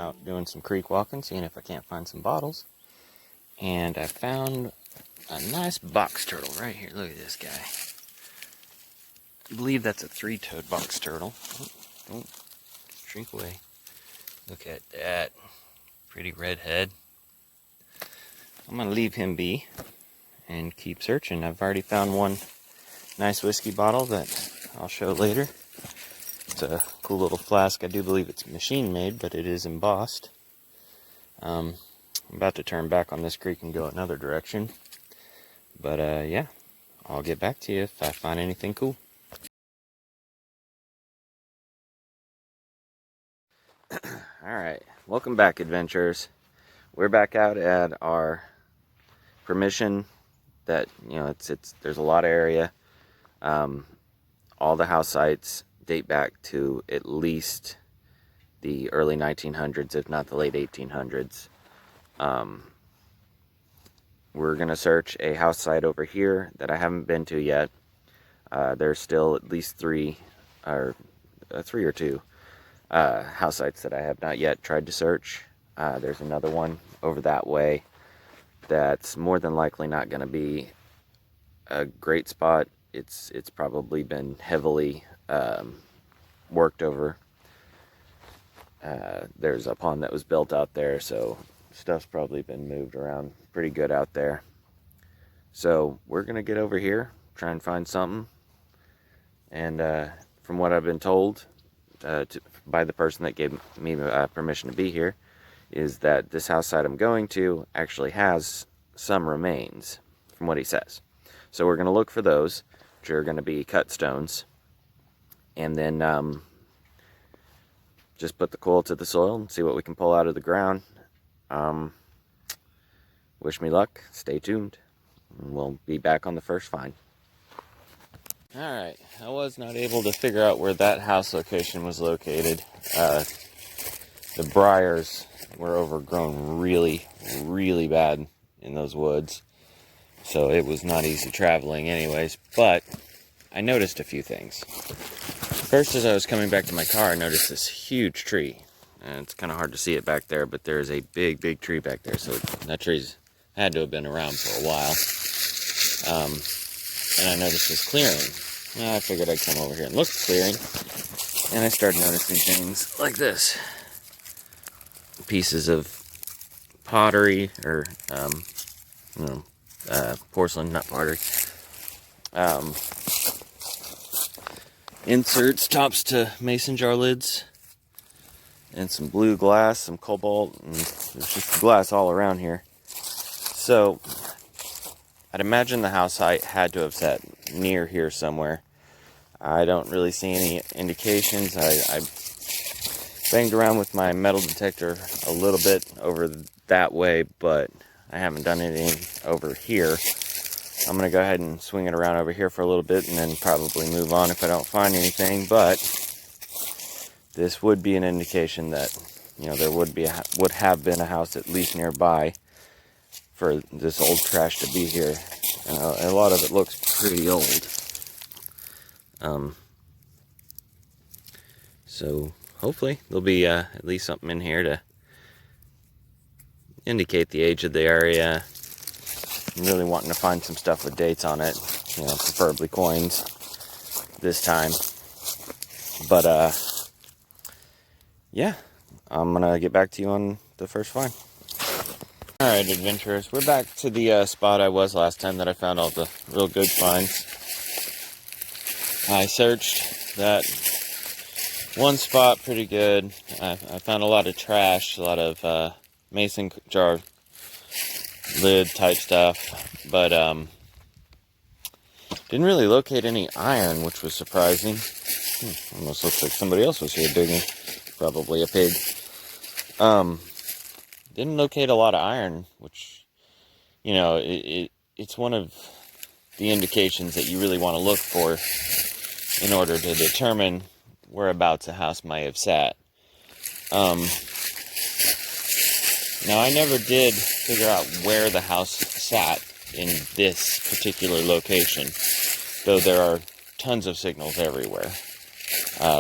out doing some creek walking, seeing if I can't find some bottles. And I found a nice box turtle right here. Look at this guy. I believe that's a three-toed box turtle. Oh, don't shrink away. Look at that. Pretty red head. I'm going to leave him be and keep searching. I've already found one nice whiskey bottle that I'll show later. It's a cool little flask. I do believe it's machine made, but it is embossed. I'm about to turn back on this creek and go another direction. But yeah, I'll get back to you if I find anything cool. Alright, welcome back, adventurers. We're back out at our permission that, you know, there's a lot of area. All the house sites date back to at least the early 1900s, if not the late 1800s. We're going to search a house site over here that I haven't been to yet. There's still at least three or two house sites that I have not yet tried to search. There's another one over that way that's more than likely not going to be a great spot. It's probably been heavily worked over. There's a pond that was built out there, so stuff's probably been moved around pretty good out there. So we're going to get over here, try and find something. And from what I've been told by the person that gave me permission to be here, is that this house site I'm going to actually has some remains, from what he says. So we're going to look for those, which are going to be cut stones. And then just put the coil to the soil and see what we can pull out of the ground. Wish me luck. Stay tuned. We'll be back on the first find. Alright, I was not able to figure out where that house location was located. The briars were overgrown really, really bad in those woods. So it was not easy traveling anyways, but I noticed a few things. First, as I was coming back to my car, I noticed this huge tree. And it's kind of hard to see it back there, but there's a big, big tree back there. So that tree's had to have been around for a while. And I noticed this clearing. I figured I'd come over here and look at the clearing. And I started noticing things like this. Pieces of pottery, or, porcelain, not pottery. Inserts, tops to mason jar lids. And some blue glass, some cobalt, and there's just glass all around here. So, I'd imagine the house site had to have sat near here somewhere. I don't really see any indications. I banged around with my metal detector a little bit over that way, but I haven't done anything over here. I'm going to go ahead and swing it around over here for a little bit and then probably move on if I don't find anything, but this would be an indication that, you know, there would have been a house at least nearby for this old trash to be here. And a lot of it looks pretty old. So hopefully there'll be at least something in here to indicate the age of the area. I'm really wanting to find some stuff with dates on it, you know, preferably coins this time. But yeah, I'm gonna get back to you on the first find. Alright, adventurers, we're back to the spot I was last time that I found all the real good finds. I searched that one spot pretty good. I found a lot of trash, a lot of mason jar lid type stuff, but didn't really locate any iron, which was surprising. Almost looks like somebody else was here digging. Probably a pig. Didn't locate a lot of iron, which, you know, it's one of the indications that you really want to look for in order to determine whereabouts a house might have sat. Now, I never did figure out where the house sat in this particular location, though there are tons of signals everywhere,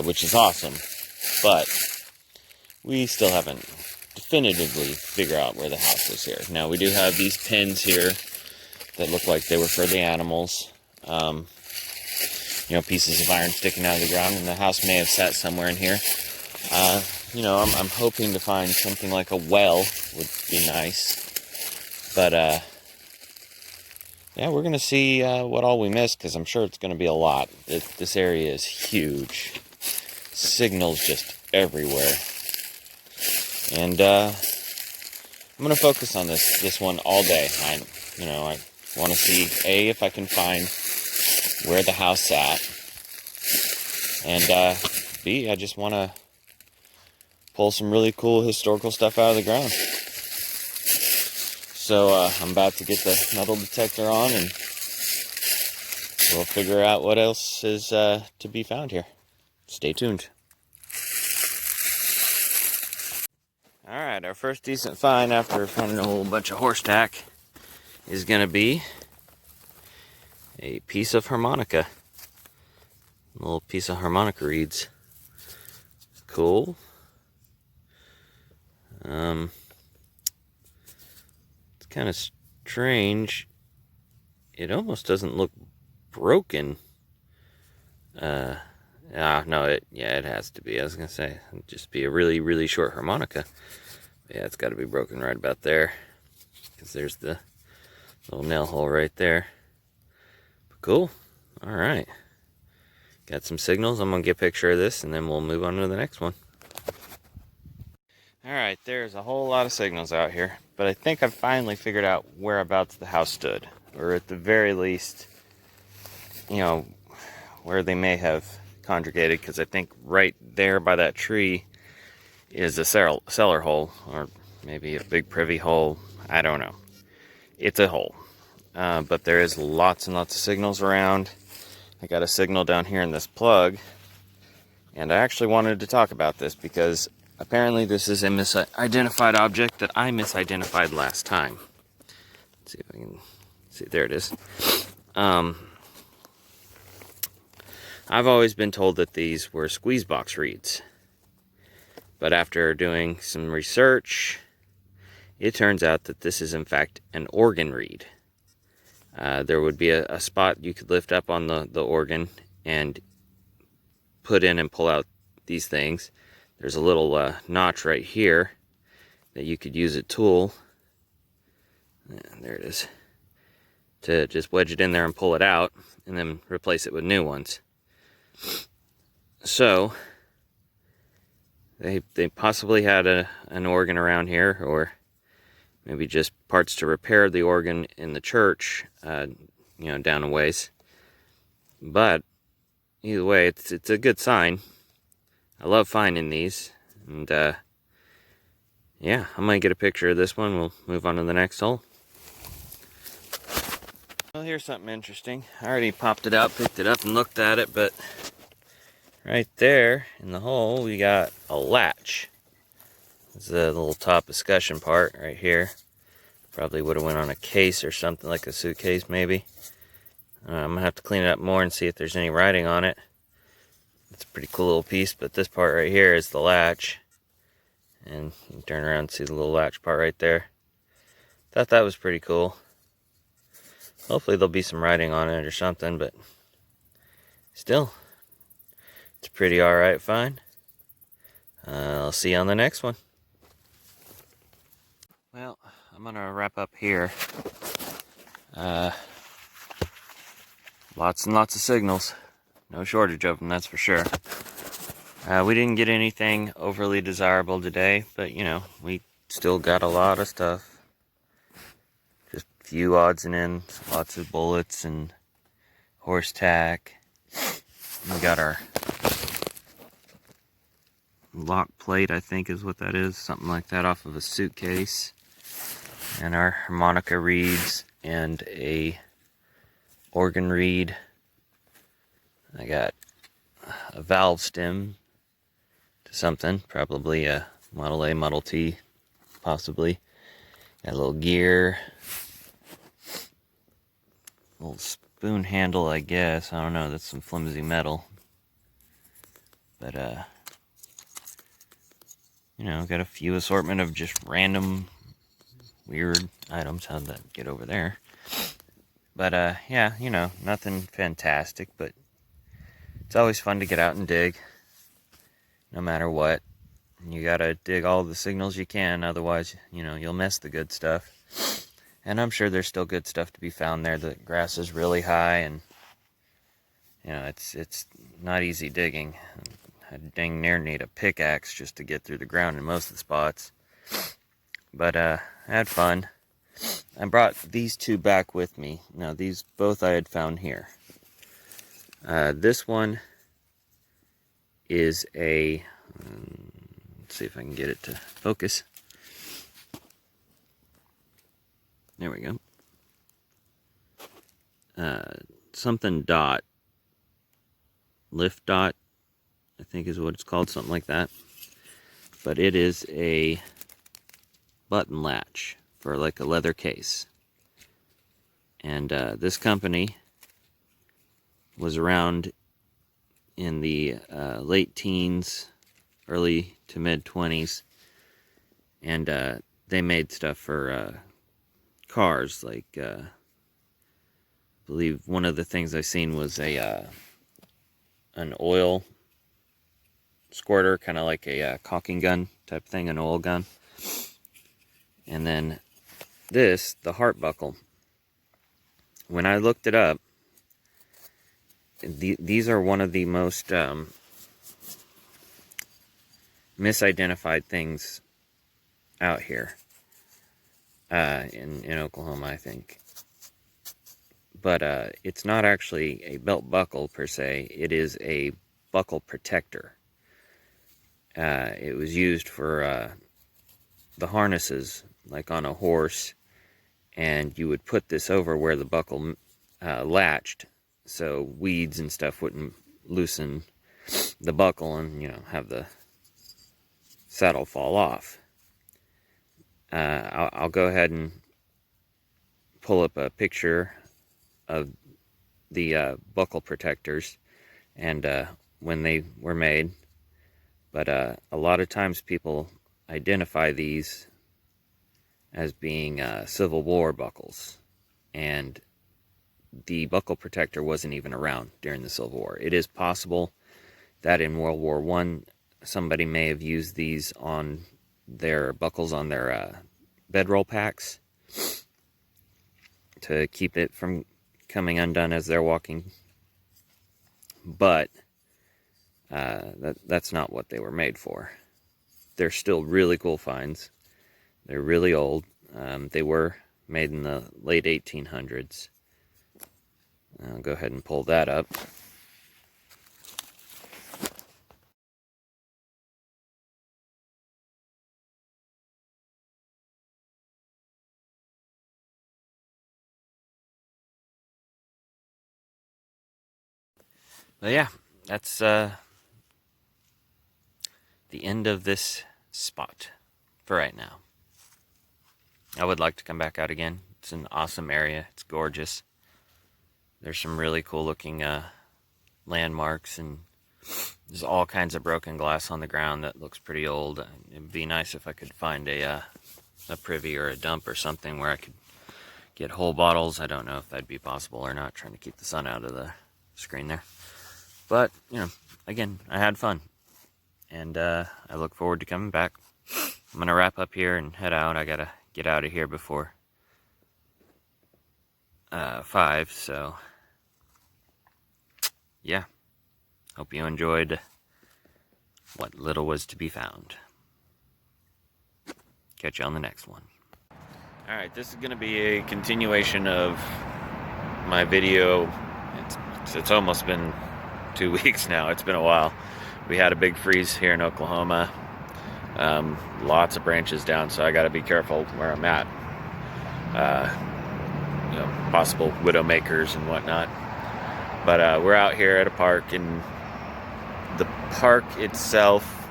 which is awesome, but we still haven't definitively figure out where the house is here. Now, we do have these pins here that look like they were for the animals. Pieces of iron sticking out of the ground, and the house may have sat somewhere in here. I'm hoping to find something like a well would be nice. But, yeah, we're going to see what all we missed, because I'm sure it's going to be a lot. This area is huge. Signals just everywhere. And I'm going to focus on this one all day. I want to see, A, if I can find where the house sat, and B, I just want to pull some really cool historical stuff out of the ground. So I'm about to get the metal detector on, and we'll figure out what else is to be found here. Stay tuned. Alright, our first decent find after finding a whole bunch of horse tack is going to be a piece of harmonica. A little piece of harmonica reeds. Cool. It's kind of strange. It almost doesn't look broken. No, it has to be. I was going to say, it'd just be a really, really short harmonica. Yeah, it's got to be broken right about there, because there's the little nail hole right there. But cool. All right. Got some signals. I'm going to get a picture of this, and then we'll move on to the next one. All right, there's a whole lot of signals out here, but I think I've finally figured out whereabouts the house stood, or at the very least, where they may have congregated, because I think right there by that tree is a cellar hole, or maybe a big privy hole. I don't know. It's a hole. But there is lots and lots of signals around. I got a signal down here in this plug, and I actually wanted to talk about this because apparently this is a misidentified object that I misidentified last time. Let's see if I can see. There it is. I've always been told that these were squeeze box reeds. But after doing some research, it turns out that this is in fact an organ reed. There would be a spot you could lift up on the organ and put in and pull out these things. There's a little notch right here that you could use a tool. And there it is. To just wedge it in there and pull it out, and then replace it with new ones. So they possibly had an organ around here, or maybe just parts to repair the organ in the church, down a ways. But either way, it's a good sign. I love finding these, and yeah, I'm gonna get a picture of this one. We'll move on to the next hole. Well, here's something interesting. I already popped it out, picked it up, and looked at it, but right there in the hole, we got a latch. This is the little top escutcheon part right here. Probably would have went on a case or something, like a suitcase maybe. I'm going to have to clean it up more and see if there's any writing on it. It's a pretty cool little piece, but this part right here is the latch. And you can turn around and see the little latch part right there. Thought that was pretty cool. Hopefully there'll be some writing on it or something, but still, it's a pretty alright find. I'll see you on the next one. Well, I'm going to wrap up here. Lots and lots of signals. No shortage of them, that's for sure. We didn't get anything overly desirable today, but we still got a lot of stuff. Just a few odds and ends, lots of bullets and horse tack. We got our lock plate, I think is what that is, something like that, off of a suitcase. And our harmonica reeds and a organ reed. I got a valve stem to something, probably a Model A, Model T, possibly. Got a little gear, a little spoon handle, I guess. I don't know, that's some flimsy metal. But, you know, got a few assortment of just random weird items. How'd that get over there? But yeah, you know, nothing fantastic, but it's always fun to get out and dig, no matter what. You gotta dig all the signals you can, otherwise, you know, you'll miss the good stuff. And I'm sure there's still good stuff to be found there. The grass is really high, and you know, it's not easy digging. I dang near need a pickaxe just to get through the ground in most of the spots. But I had fun. I brought these two back with me. Now, these both I had found here. This one is a... let's see if I can get it to focus. There we go. Something dot. Lift dot, I think is what it's called, something like that. But it is a button latch for like a leather case. And this company was around in the late teens, early to mid 20s, and they made stuff for cars. Like, I believe one of the things I seen was an oil squirter, kind of like a caulking gun type thing, an oil gun. And then this, the heart buckle. When I looked it up, these are one of the most misidentified things out here in Oklahoma, I think. But it's not actually a belt buckle per se. It is a buckle protector. It was used for the harnesses, like on a horse, and you would put this over where the buckle latched, so weeds and stuff wouldn't loosen the buckle and, you know, have the saddle fall off. I'll go ahead and pull up a picture of the buckle protectors and when they were made. But a lot of times people identify these as being Civil War buckles, and the buckle protector wasn't even around during the Civil War. It is possible that in World War I, somebody may have used these on their buckles on their bedroll packs to keep it from coming undone as they're walking. But that's not what they were made for. They're still really cool finds. They're really old. They were made in the late 1800s. I'll go ahead and pull that up. But yeah, that's the end of this spot for right now. I would like to come back out again. It's an awesome area. It's gorgeous. There's some really cool looking landmarks, and there's all kinds of broken glass on the ground that looks pretty old. It'd be nice if I could find a privy or a dump or something where I could get whole bottles. I don't know if that'd be possible or not, trying to keep the sun out of the screen there. But, you know, again, I had fun, and I look forward to coming back. I'm going to wrap up here and head out. I got to get out of here before 5, so yeah. Hope you enjoyed what little was to be found. Catch you on the next one. Alright, this is going to be a continuation of my video. It's almost been 2 weeks now. It's been a while. We had a big freeze here in Oklahoma. Lots of branches down, so I got to be careful where I'm at. You know, possible widow makers and whatnot. But we're out here at a park, and the park itself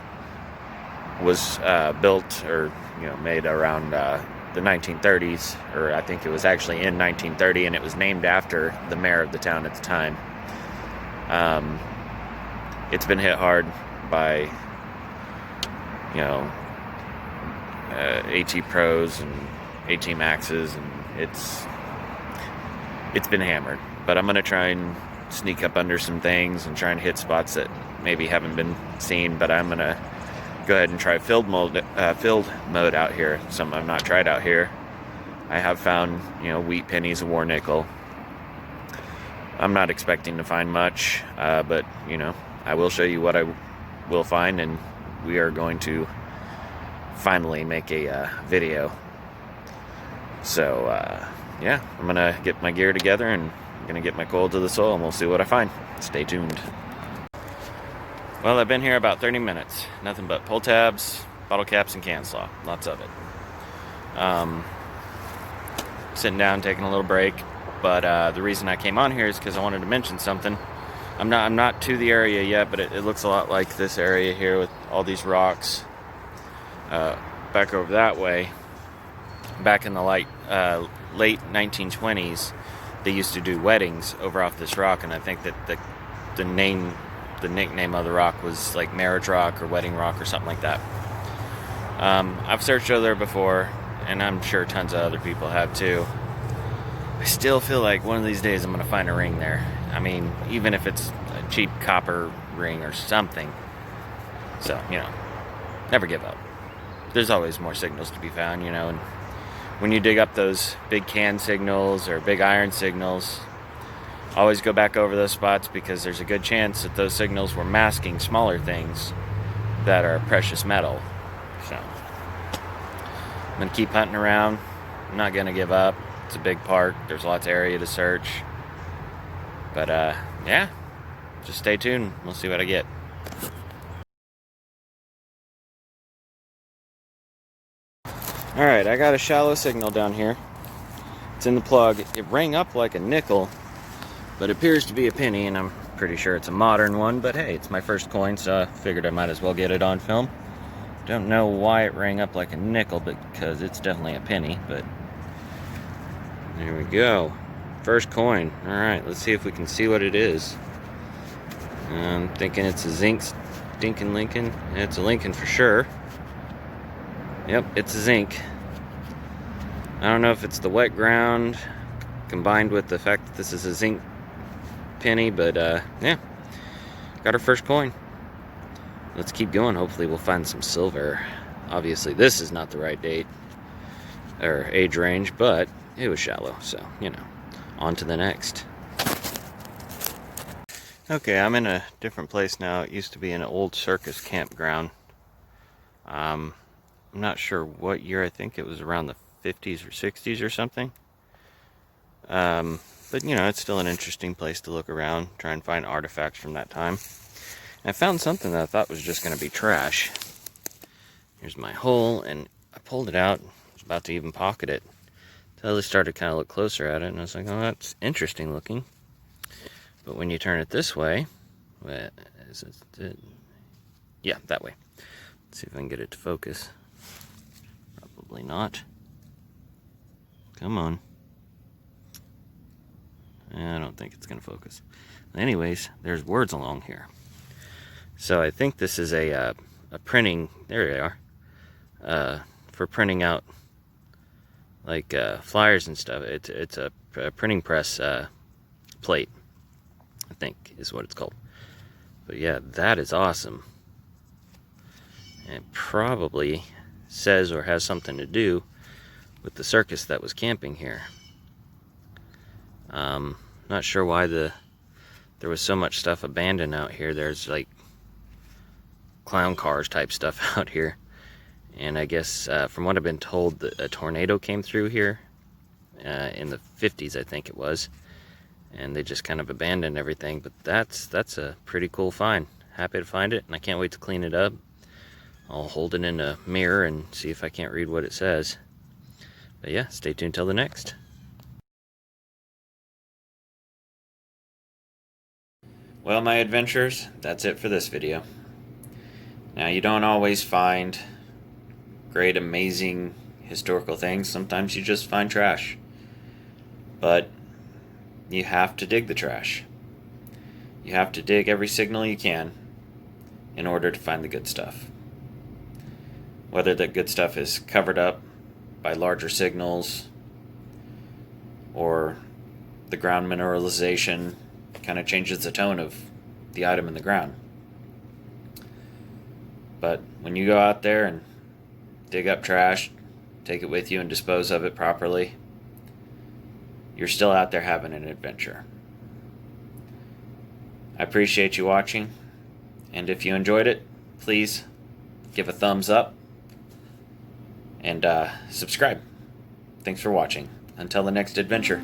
was built, or made around the 1930s, or I think it was actually in 1930, and it was named after the mayor of the town at the time. It's been hit hard by AT Pros and AT Maxes, and it's been hammered. But I'm gonna try and sneak up under some things and try and hit spots that maybe haven't been seen. But I'm gonna go ahead and try field mode out here. Something I've not tried out here. I have found, wheat pennies, a war nickel. I'm not expecting to find much, but I will show you what I will find, and we are going to finally make a video. So yeah, I'm gonna get my gear together and I'm gonna get my coil to the soil, and we'll see what I find. Stay tuned. Well, I've been here about 30 minutes. Nothing but pull tabs, bottle caps, and can slaw. Lots of it. Sitting down, taking a little break. But the reason I came on here is because I wanted to mention something. I'm not to the area yet, but it looks a lot like this area here with all these rocks. Back over that way, back in the late 1920s, they used to do weddings over off this rock, and I think that the nickname of the rock was like Marriage Rock or Wedding Rock or something like that. I've searched over there before, and I'm sure tons of other people have too. I still feel like one of these days I'm going to find a ring there. I mean, even if it's a cheap copper ring or something. So, never give up. There's always more signals to be found, and when you dig up those big can signals or big iron signals, always go back over those spots, because there's a good chance that those signals were masking smaller things that are precious metal. So, I'm going to keep hunting around. I'm not going to give up. It's a big park. There's lots of area to search. But, yeah, just stay tuned. We'll see what I get. Alright, I got a shallow signal down here. It's in the plug. It rang up like a nickel, but it appears to be a penny, and I'm pretty sure it's a modern one. But hey, it's my first coin, so I figured I might as well get it on film. Don't know why it rang up like a nickel, because it's definitely a penny, but there we go. First coin. Alright, let's see if we can see what it is. I'm thinking it's a zinc stinking Lincoln. It's a Lincoln for sure. Yep, it's a zinc. I don't know if it's the wet ground combined with the fact that this is a zinc penny, but yeah, got our first coin. Let's keep going. Hopefully we'll find some silver. Obviously this is not the right date or age range, but it was shallow, so on to the next. Okay, I'm in a different place now. It used to be an old circus campground. I'm not sure what year. I think it was around the 50s or 60s or something. But it's still an interesting place to look around, try and find artifacts from that time. And I found something that I thought was just going to be trash. Here's my hole, and I pulled it out. I was about to even pocket it. Until I started to kind of look closer at it, and I was like, oh, that's interesting looking. But when you turn it this way, yeah, that way. Let's see if I can get it to focus. Probably not. Come on. I don't think it's going to focus. Anyways, there's words along here. So I think this is a printing, there they are, for printing out like flyers and stuff. It's a printing press plate, I think is what it's called. But yeah, that is awesome. And it probably says or has something to do with the circus that was camping here. Not sure why there was so much stuff abandoned out here. There's like clown cars type stuff out here, and I guess from what I've been told, a tornado came through here in the 50s, I think it was, and they just kind of abandoned everything. But that's a pretty cool find. Happy to find it, and I can't wait to clean it up. I'll hold it in a mirror and see if I can't read what it says. But yeah, stay tuned till the next. Well, my adventures, that's it for this video. Now, you don't always find great, amazing historical things. Sometimes you just find trash. But you have to dig the trash. You have to dig every signal you can in order to find the good stuff. whether the good stuff is covered up by larger signals or the ground mineralization kind of changes the tone of the item in the ground. But when you go out there and dig up trash, take it with you and dispose of it properly, you're still out there having an adventure. I appreciate you watching, and if you enjoyed it, please give a thumbs up and subscribe. Thanks for watching. Until the next adventure.